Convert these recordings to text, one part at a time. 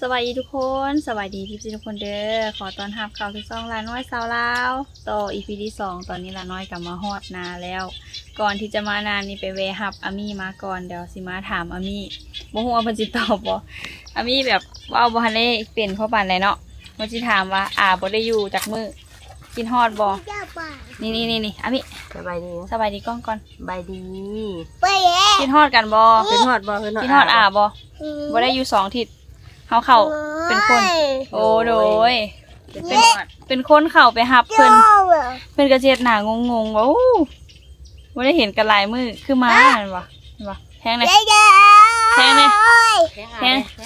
สวัสดีทุกคนสวัสดีพี่ทุกคนเด้อขอต้อนรับเข้าสู่ช่องลาน้อยสาวลาวต่อ EP ที่2ตอนนี้ลาน้อยกลับมาฮอดนาแล้ว ก่อนที่จะมานานนี่ไปแวะรับอามี่มาก่อนเดี๋ยวสิมาถามอามี่บ่ฮู้ว่าเพิ่นสิตอบบ่อามี่แบบว่าบ่ทันได้เป็นเพราะปานใดเนาะมันสิถามว่าบ่ได้อยู่จักมื้อกินฮอดบ่นี่อามี่สบายดีสบายดีกล้องก่อนสบายดีกินฮอดกันบ่กินฮอดบ่กินฮอดบ่บ่ได้อยู่2อาทิตย์เฮาเข้าเป็นคนโอ้โดยเป็นคนเข้าไปหับเพิ่นกระเจ็ดหน้างงๆว่าโอ้บ่ได้เห็นกันหลายมื้อคือมาเห็นบ่แทงเลยแทงเลย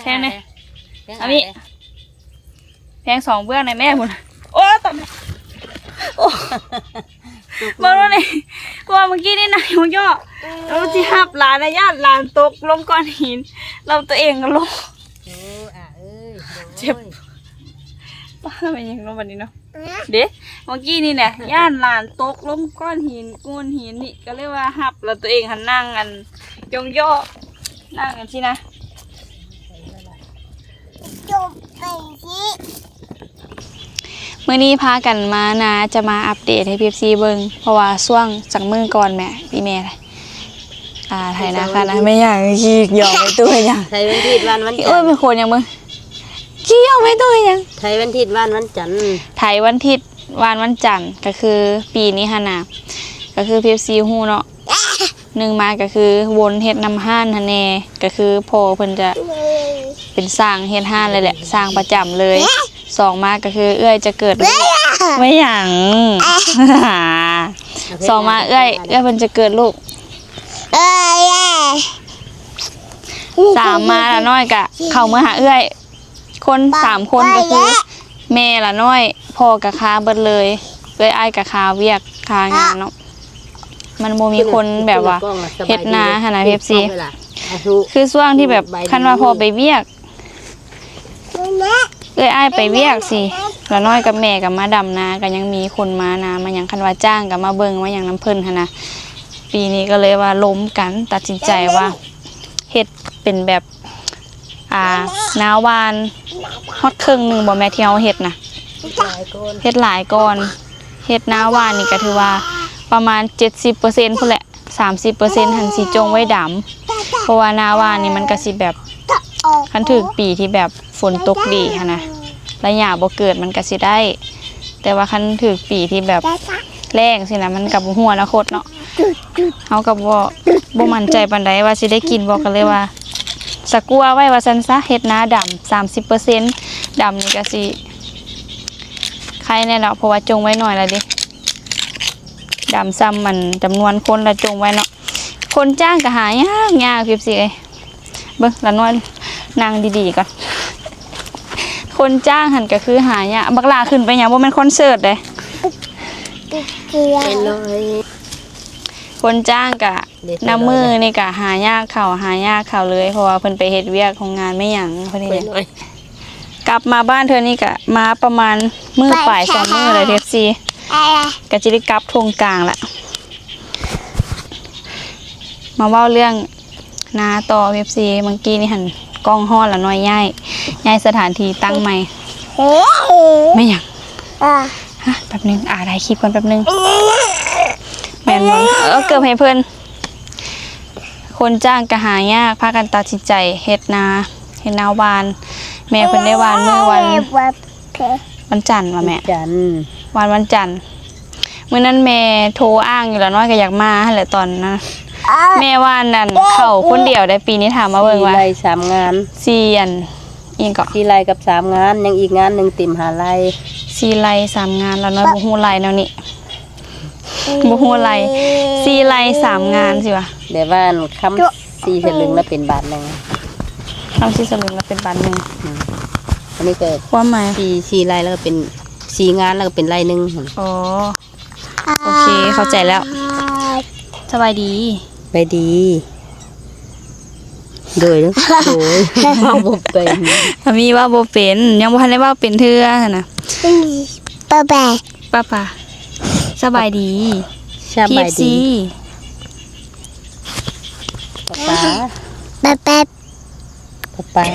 แทงเลยอามิแทง2เบื้องในแม่พุ่นโอ้ตอนนี้โอ้บ่รู้นี่ว่าเมื่อกี้นี่นายมันย่อแล้วสิหับหลานญาติหลานตกลงก้อนหินเราตัวเองก็ลงเจ็บป้าเป็นยังไงวันนี้เนาะเด็กเมื่อกี้นี่เนี่ยย่านหลานตกล้มก้อนหินนี่ก็เรียกว่าหับแล้วตัวเองหันนั่งกันยองย่อนั่งกันสินะเมื่อนี้พากันมานะจะมาอัปเดตให้พีเอฟซีเบิ้งเพราะว่าช่วงจากมือก่อนแม่พี่แม่ไทยนะค่ะนะไม่อยากขี้หยอกไปตัวยังไทยวันทิศวันจันทร์เป็นคนยังมึงขี้หยอกไปตัวยังไทยวันทิศวันจันทร์ไทยวันทิศวันจันทร์ก็คือปีนี้ฮะนะก็คือพีเอฟซีฮู้เนาะ1มาก็คือวนเฮ็ดนำห้านฮะแน่ก็คือพ่อเพิ่นจะเป็นสร้างเฮ็ดห้านเลยแหละสร้างประจำเลย2มาก็คือเอื้อยจะเกิดไม่หยัง2มาเอื้อยเพิ่นจะเกิดลูก3มาละน้อยกะเข้าเมื่อหาเอื้อยคน3คนก็คือแม่ละน้อยพ่อกะคาเบิดเลยอ้ายกะคาเวียกคางานเนาะมันโมมีคนแบบว่าเฮ็ดนาหนะพีเอฟซีคือช่วงที่แบบคันว่าพอไปเวียกอ้ายไปเวียกสิละน้อยกับแม่กับมาดำนาก็ยังมีคนมานามาอย่างคันว่าจ้างกับมาเบิ่งว่าอย่างน้ำเพิ่นหั่นนะปีนี้ก็เลยว่าล้มกันตัดสินใจว่าเฮ็ดเป็นแบบนาวานฮอดครึ่งนึงบ่แม่ที่เฮาเฮ็ดนะเฮ็ดหลายก่อนเฮ็ดนาวานนี่ก็ถือว่าประมาณ 70% พุ่นแหละ 30% หันสิจงไว้ดำเพราะว่านาวานนี่มันก็สิแบบคันถึกปีที่แบบฝนตกดีหั่นนะระยะบ่เกิดมันก็สิได้ แต่ว่าคันถึกปีที่แบบแรงสินะมันก็บ่ฮู้อนาคตเนาะเฮาก็บ่มั่นใจปานใดว่าสิได้กินบ่ก็เลยว่าสะกัวไว้ว่าซั่นซะเฮ็ดนาดำ 30% ดำนี่ก็สิใครแน่เนาะเพราะว่าจงไว้หน่อยละดิดำซ้ำมันจำนวนคนละจงไว้เนาะคนจ้างก็หายากพีสิเบิ่งละน้อยนั่งดีๆก่อนคนจ้างหันก็คือหายากบักลาขึ้นไปหยังบ่แม่นคอนเสิร์ตเด้คนจ้างกะน้ำมือนี่กะหายากเขาเลยเพราะว่าเพิ่นไปเฮ็ดเวียกของงานไม่หยังเพิ่นนี่กลับมาบ้านเธอนี่กะมาประมาณมื้อป่าย2มื้อเลยเทปซีก็สิได้กลับทงกลางละมาเว้าเรื่องนาต่อเทปซีเมื่อกี้นี่หั่นกล้องฮ้อนละน้อยย้ายสถานที่ตั้งใหม่ไม่หยังแป๊บนึงได้คลิปก่อนแป๊บนึงแม่นบ่เกือบให้เพิ่นคนจ้างก็หายากพากันตัดสินใจเฮ็ดนาวานแม่เพิ่นได้วานมื้อวันจันทร์ว่าแม่วันจันทร์มื้อนั้นแม่โทรอ้างอยู่แล้วน้อยก็อยากมาหั่นแหละตอนนั้นแม่วานนั่นเข้าคนเดียวได้ปีนี้ถามมาเบิ่งว่า4 ไร่ 3 งาน4อันอีกก็4 ไร่กับ3 งานยังอีกงานนึงติ่ม5 ไร่4 ไร่ 3 งานแล้วน้อยบ่ฮู้ไร่แนวนี้บ่ฮู้ไร่4 ไร่ 3 งานสิวะเดี๋ยวว่าคำ4 สลึงแล้วเป็นบาทนึงคำ4 สลึงแล้วเป็นบาทนึงอันนี้ก็ความหมาย4 ไร่แล้วก็เป็น4 งานแล้วก็เป็นไร่นึงอ๋อโอเคเข้าใจแล้วสบายดีไปดีโดยว่าบ่เป็นมีว่าบ่เป็นยังบ่ทันได้ว่าเป็นเทื่อน่ะป้าสบายดีพี่ป๊า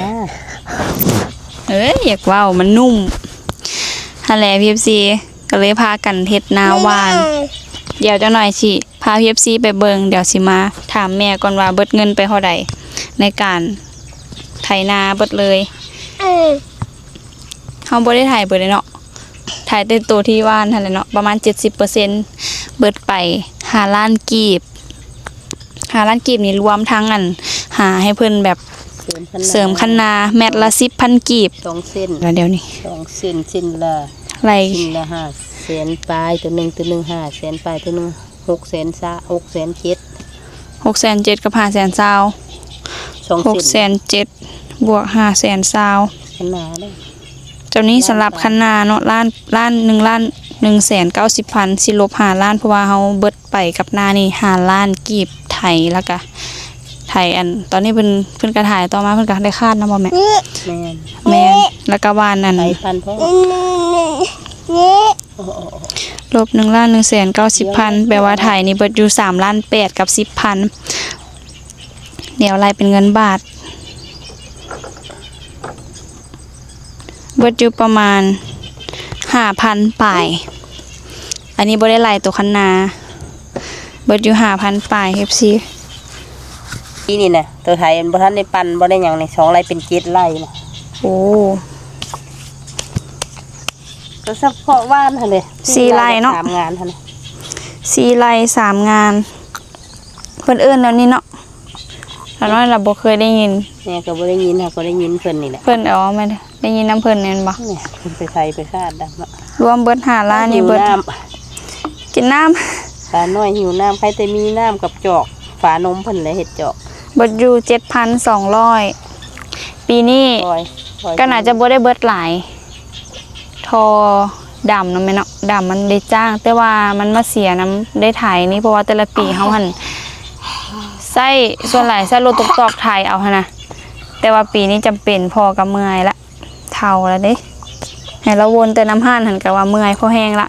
อยากเว้ามันนุ่มฮันแหละ PFC ก็เลยพากันเฮ็ดนาหวาน เดี๋ยวจะหน่อยสิพา PFC ไปเบิงเดี๋ยวสิมาถามแม่ก่อนว่าเบิดเงินไปเท่าใดในการไถนาเบิดเลยเฮาบ่ได้ถ่ายเบิดเลยเนาะถ่ายแต่ตัวที่ว่านหั่นแหละเนาะประมาณ 70%เบิดไป5ล้านกีบ5ล้านกีบนี่รวมทั้งอันหาให้เพิ่นแบบเสริมคันนาแมตรละ 10,000 กีบ 2 เส้น แล้วเดี๋ยวนี้ 2 เส้นเส้นละ ไร เส้นละ5 แสนปลายตัวหนึง5 แสนปลายตัวหนึง6 แสนซะ6 แสน7 6,700,000กับ5,000,000 2 เส้น 6,700,000บวก5,000,000 ขนาดเลย เจ้านี้สำหรับคันนาเนาะ1,190,000สิลบ5ล้านเพราะว่าเฮาเบิดไปกับนานี่5ล้านกีบไทยแล้วก็ไทยอันตอนนี้เพิ่นก็ถ่ายต่อมาเพิ่นก็ได้คาดนะบ่แม่ แม่น แม่นแล้วก็บ้านนั่น ไปพันพ่อ ลบ1,190,000แปลว่าไทยนี่เบิดอยู่3,800,000กับ10,000เดี๋ยวไล่เป็นเงินบาทเบิดอยู่ประมาณ 5,000 ปลายอันนี้บ่ได้ไล่ตัวคันนาเบิดอยู่ 5,000 ปลาย FC ที่นี่นะตัวไทยมันบ่ทันได้ปั่นบ่ได้หยังนี่2ไร่เป็น7ไร่นะ โอ้ ตัวเฉพาะว่านหั่นเด้ 4ไร่เนาะ 3งานหั่นน่ะ 4ไร่3งานเพิ่นเอิ้นแล้วนี่เนาะแล้วน้อยเราบ่เคยได้ยิน แม่ก็บ่ได้ยินค่ะก็ได้ยินเพิ่นนี่แหละ เพิ่นอ๋อแม่นได้ยินน้ำเพิ่นแม่นบ่ เนี่ยเพิ่นไปไทยไปชาติดังเนาะ รวมเบิด5ล้านนี่เบิด หิวน้ กินน้ำ ำปลาน้อยหิวน้ำใครแต่มีน้ำกับจอกฝานมเพิ่นเลยเฮ็ดจอก เบิดอยู่ 7,200 ปีนี้ ปล่อย ก็น่าจะบ่ได้เบิดหลายทอดำเนาะแม่เนาะดำมันได้จ้าง แต่ว่ามันมาเสียน้ำได้ถ่ายนี่เพราะว่าแต่ละปีเฮาหั่นใส่ส่วนหลายใส่รถตอกๆถ่ายเอาหั่นน่ะแต่ว่าปีนี้จำเป็นพอกับเมื่อยละเฒ่าแล้วเด้ให้เราวนแต่น้ำห้านหั่นก็ว่าเมื่อยพอแห้งละ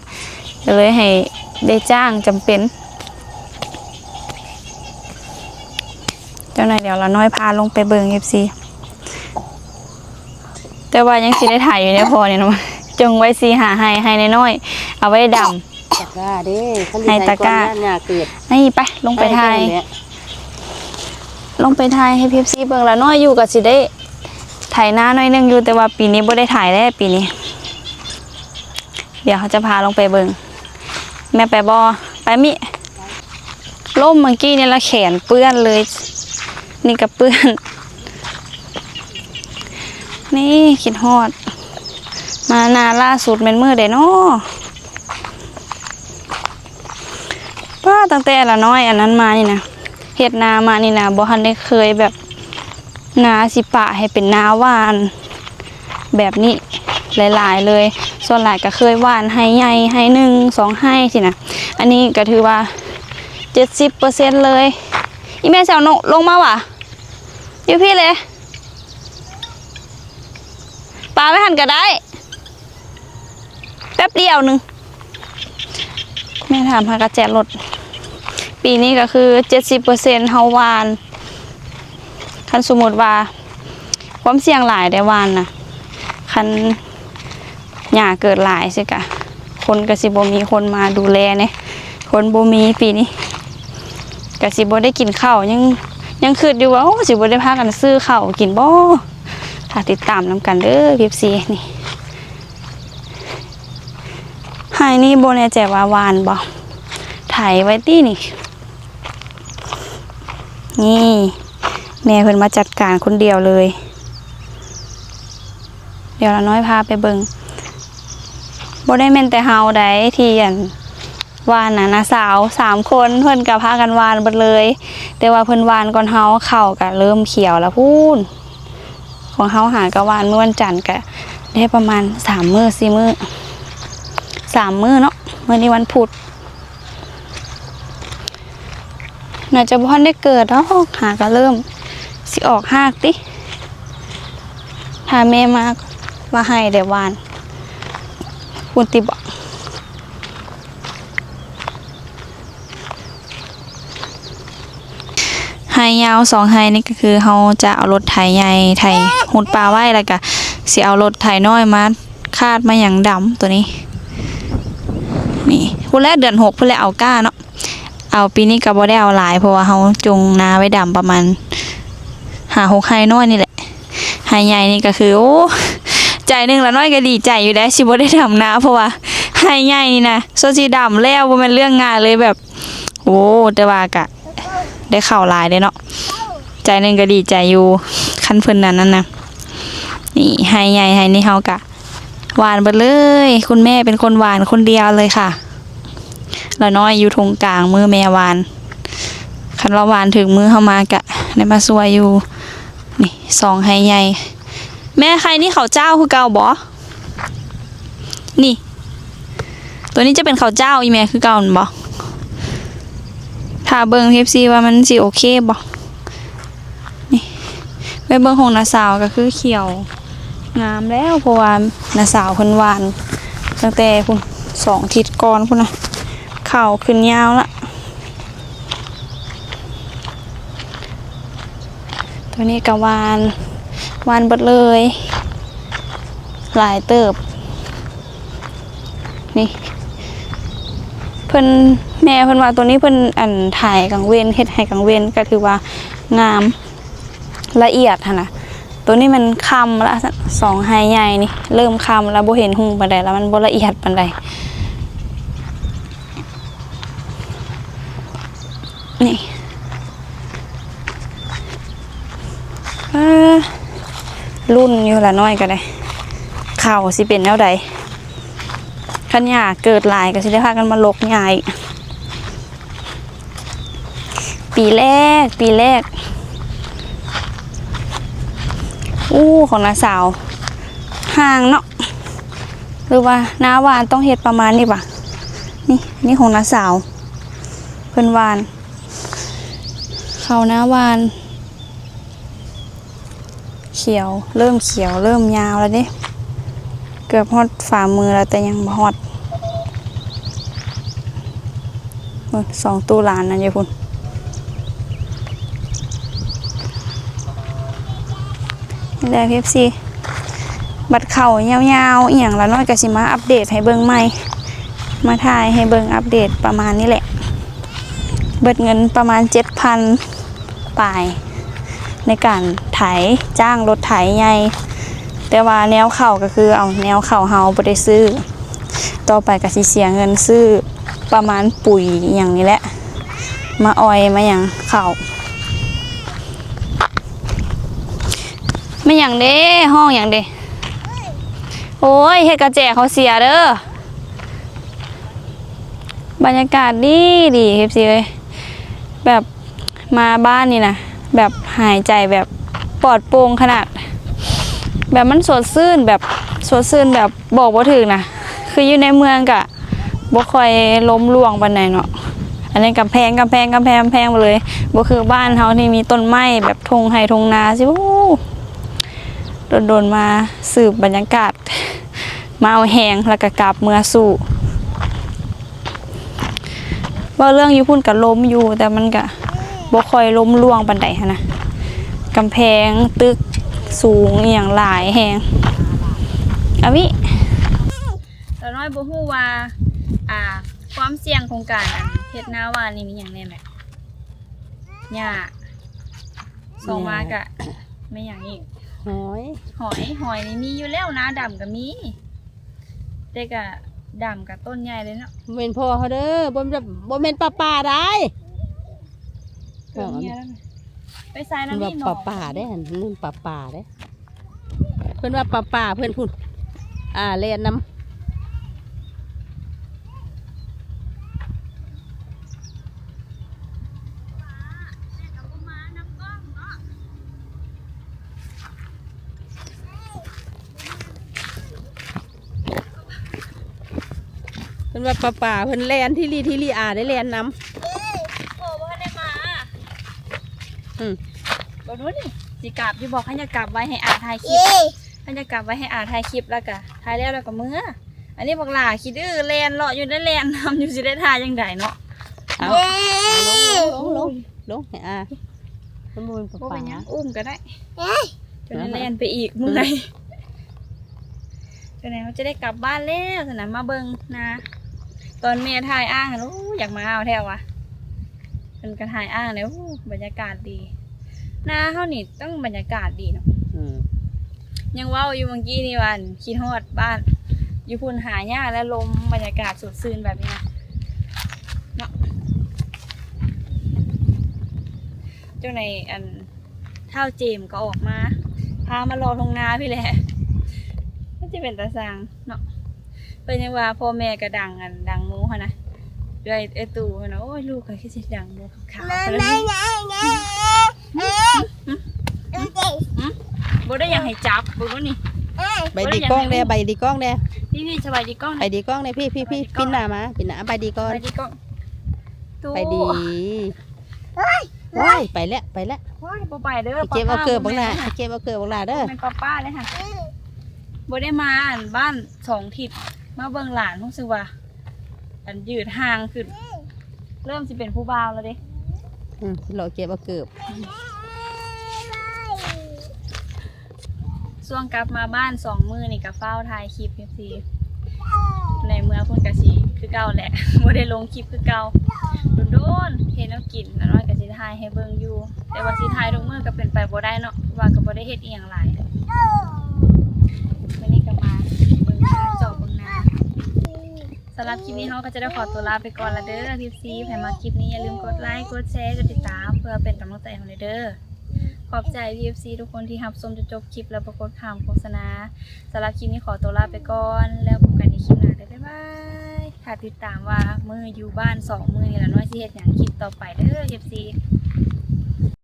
ก็เลยให้ได้จ้างจำเป็นเจ้าหน่อยเดี๋ยวเราน้อยพาลงไปเบิ่ง FC แต่ว่ายังสิได้ถ่ายอยู่ในพอเนี่ยเนาะจงไว้สิหาให้น้อยๆเอาไว้ดำ ตะกร้าเด้คัน ให้ตะกร้า หญ้าเกิด นี่ไปลงไปถ่าย ให้เพิ่นเนี่ย ลงไปถ่ายให้ PFC เบิ่งละน้อยอยู่ก็สิได้ถ่ายหน้าน้อยนึงอยู่แต่ว่าปีนี้บ่ได้ถ่ายแล้วปีนี้ เดี๋ยวเขาจะพาลงไปเบิ่งแม่ไปบ่ไปมิล่มเมื่อกี้นี่ละแขนเปื้อนเลย นี่ก็เปื้อน นี่คิดฮอด มานาล่าสุดเป็นมื้อใดน้อป้าตั้งแต่ละน้อยอันนั้นมานี่นะเฮ็ดนามานี่นะบ่ทันได้เคยแบบนาสิปะให้เป็นนาหวานแบบนี้หลายๆเลยส่วนหลายก็เคยหวานให้ใหญ่ให้1 2ให้สินะอันนี้ก็ถือว่า 70% เลยอีแม่สาวนกลงมาว่ะอยู่พี่เลยปลาไม่หันก็ได้แป๊บเดียวนึงแม่ถามหากระแจรถปีนี้ก็คือ 70% เฮาหวานคันสมมุติว่าความเสี่ยงหลายได้หวานนะคันหญ้าเกิดหลายสิกะคนก็สิบ่มีคนมาดูแลเนี่ยคนบ่มีปีนี้ก็สิบ่ได้กินข้าวยังคิดอยู่ว่าโอ้สิบ่ได้พากันซื้อข้าวกินบ่ถ้าติดตามนำกันเด้อ PFC นี่ให้นี่บ่แน่ใจว่าหวานบ่ถ่ายไว้ตินี่นี่แม่เพิ่นมาจัดการคนเดียวเลยเดี๋ยวเราน้อยพาไปเบิ่งบ่ได้แม่นแต่เฮาได้ที่อันวานน่ะนะสาว3คนเพิ่นก็พากันวานเบิดเลยแต่ว่าเพิ่นวานก่อนเฮาเข้าก็เริ่มเขียวแล้วพูนของเฮาหากะวานเมื่อวันจันทร์ก็ได้ประมาณ3มื้อ4มื้อ3มื้อเนาะมื้อนี้วันพุธน่าจะบ่ทันได้เกิดดอกหาก็เริ่มสิออกหากติถ้าแม่มาว่าให้ได้หวานคุณติบอกให้ ยาว2ไฮนี่ก็คือเฮาจะเอารถไถใหญ่ไถหุดปลาไว้แล้วก็สิเอารถไถน้อยมาคาดมาหยังดำตัวนี้นี่พุ่นแรกเดือน6พุ่นแรกเอาก้าเนาะเอาปีนี้ก็บ่ได้เอาหลายเพราะว่าเฮาจงนาไว้ดำประมาณ5-6ไฮน้อยนี่แหละไฮใหญ่นี่ก็คือโอ้ใจหนึงละน้อยก็ดีใจอยู่ได้สิบ่ได้ดำนาเพราะว่าไฮใหญ่นี่นะโซสิดำแล้วบ่แม่นเรื่องง่ายเลยแบบโอ้แต่ว่าก็ได้เข้าหลายเด้เนาะใจหนึงก็ดีใจอยู่คันเพิ่นนั่นนะนี่ไฮใหญ่ไฮนี่เฮากะหวานเบิดเลยคุณแม่เป็นคนหวานคนเดียวเลยค่ะละน้อยอยู่ทงกลางมือแม่หวานคันเราหวานถึงมือเฮามากะได้มาสวยอยู่นี่2ไฮใหญ่แม่ใครนี่ข้าวเจ้าคือเก่าบ่นี่ตัวนี้จะเป็นข้าวเจ้าอีแม่คือเก่าบ่ถ้าเบิ่ง FC ว่ามันสิโอเคบ่นี่ไปเบิ่งของน้าสาวก็คือเขียวงามแล้วเพราะว่าน้าสาวเพิ่นหวานตั้งแต่พุ่น2ทิศก่อนพุ่นน่ะข้าวขึ้นยาวละตัวนี้ก็หวานเบิดเลยหลายเติบนี่เพิ่นแม่เพิ่นว่าตัวนี้เพิ่นอันถ่ายกลางเว้นเฮ็ดให้กลางเว้นก็ถือว่างามละเอียดหั่นน่ะตัวนี้มันคำละ2ไฮใหญ่นี่เริ่มคำแล้วบ่เห็นหุ่งปานใดแล้วมันบ่ละเอียดปานใดนี่รุ่นอยู่ละน้อยก็ได้ข้าวสิเป็นแนวใดคันหญ้าเกิดหลายก็สิได้พากันมาลกหญ้าอีกปีแรกของน้าสาวห่างเนาะหรือว่าน้าหวานต้องเฮ็ดประมาณนี้ป่ะนี่ของน้าสาวเพิ่นหวานเขาน้าหวานเขียวเริ่มยาวแล้วเด้เกือบฮอดฝ่ามือแล้วแต่ยังบ่ฮอด2ตู้หลานนั่นอยู่พุ่นนี่แหละ FC บัดเข่ายาวๆอีหยังละน้อยก็สิมาอัปเดตให้เบิ่งใหม่มาถ่ายให้เบิ่งอัปเดตประมาณนี้แหละเบิดเงินประมาณ 7,000 ปลายในการไถจ้างรถไถใหญ่แต่ว่าแนวเข่าก็คือเอาแนวเข่าเฮาบ่ได้ซื้อต่อไปก็สิเสียเงินซื้อประมาณปุ๋ยอย่างนี้แหละมาออยมาอย่างเข่าไม่อย่างเด้ห้องอย่างเด้โอ้ยเฮ็ดกระแจเขาเสียเด้อบรรยากาศดีเฮ็ดสิเอ้ยแบบมาบ้านนี่นะแบบหายใจแบบปลอดโปร่งขนาดแบบมันสดชื่นแบบบอกบ่ถึงนะคืออยู่ในเมืองกะบ่ค่อยล้มล่วงปานใดเนาะอันนี้กำแพงไปเลยบ่คือบ้านเฮาที่มีต้นไม้แบบทงไร่ทงนาสิโดนมาสืบบรรยากาศมาเอาแหงแล้วก็กลับเมื่อสู่ว่าเรื่องอยู่พุ่นก็ล้มอยู่แต่มันก็บ่ค่อยล้มล่วงปานใดหั้นนะกำแพงตึกสูงอหย่างหลายแหงวิแต่น้อยบ่ฮู้ว่าความเสี่ยงของการเฮ็ดนาหวานนี่มีหยังแน่แหละหญ้าส่งมากะไม่หยังอีกหอยนี่มีอยู่แล้วนะดำก็มีแต่ก็ดำกับต้นใหญ่เลยเนาะเว้นพ่อเขาเด้อบ่แม่นป่าได้ไปใส่นั่นนี่หนอป่าได้นู่นป่าได้เพิ่นว่าป่าเพิ่นพุ่นเล่นน้ำเพิ่นว่าป่าเพิ่นแลนที่ลี่ได้แลนน้ำโอ้บ่ได้มาบ่รู้นี่สิกลับอยู่บอกให้จะกลับไว้ให้ถ่ายคลิปให้จะกลับไว้ให้ถ่ายคลิปแล้วก็ถ่ายแล้วก็มื้ออันนี้บอกหล่าคิดแลนเลาะอยู่ได้แลนน้ำอยู่สิได้ถ่ายจังไดเนาะลงให้ มันบ่เป็นปลา บ่ ป เป็นหยั ลาง อุ้มก็ได้จนแล่นไปอีกเมื่อยจนไหนเขาจะได้กลับบ้านแล้วสนามมาเบิ่งนะตอนเมียถ่ายอ้างอะลูกอยากมาเอาแถววะเป็นกระถ่ายอ้างเลยบรรยากาศดีนาเฮานี่ต้องบรรยากาศดีเนาะ อืม ยังเว้าอยู่เมื่อกี้นี่วันคิดฮอดบ้านอยู่พุ่นหาหญ้าและลมบรรยากาศสดชื่นแบบนี้นะเนาะเจ้าในอันเท่าเจมก็ออกมาพามารอทงนาพี่แหละก็จะเป็นตาสร้างเนาะเป็นยังว่าพ่อแม่ก็ดังอันดังหมูเขานะด้วยไอตู่เขานะโอ้ยลูกเขาคิดดังหมูขาวๆเลยบ่ได้อยากให้จับบ่ว่านี่ ใบดีกล้องแน่ใบดีกล้องแน่ พี่สบายดีกล้อง ใบดีกล้องแน่พี่ปิ้นหน้ามาปิ้นหน้าใบดีก่อน สบายดีกล้องตู่ ไปดีว้ายไปแล้วไปแล้ว ว้ายบ่ไปเด้อ เก็บเอาเกิบบังหน้าเก็บเอาเกิบบังหน้าเด้อ เป็นป้าเลยค่ะบ่ได้มาอันบ้าน2 ทิศมาเบิ่งหลานรู้สึกว่าอันยืดห่างขึ้นเริ่มสิเป็นผู้บ่าวแล้วเด้ เราเก็บเอาเกิบ ช่วงกลับมาบ้าน2 มื้อนี่ก็เฝ้าถ่ายคลิปพีในเมืองพุ่นกะสิคือเก่าแหละ บ่ได้ลงคลิปคือเก่าโดนๆเห็นแล้วกินแล้วน้อยก็สิถ่ายให้เบิ่งอยู่แต่ว่าสิถ่ายทุกมื้อก็เป็นไปบ่ได้เนาะว่าก็บ่ได้เฮ็ดอีหยังหลายวันนี้ก็มาเบิ่งนาเจาะเบิ่งนาสำหรับคลิปนี้เฮาก็จะได้ขอตัวลาไปก่อนละเด้อทิปซีใครมาคลิปนี้อย่าลืมกดไลค์กดแชร์กดติดตามเพื่อเป็นกำลังใจให้เด้อขอบใจ VFC ทุกคนที่รับชมจนจบคลิปแล้วประกดข่าวโฆษณาสำหรับคลิปนี้ขอตัวลาไปก่อนแล้วพบกันในคลิปหน้าบ๊ายบายถ้าติดตามว่ามื้ออยู่บ้าน2 มื้อนี่ละน้อยสิเฮ็ดหยังคลิปต่อไปเด้อ VFC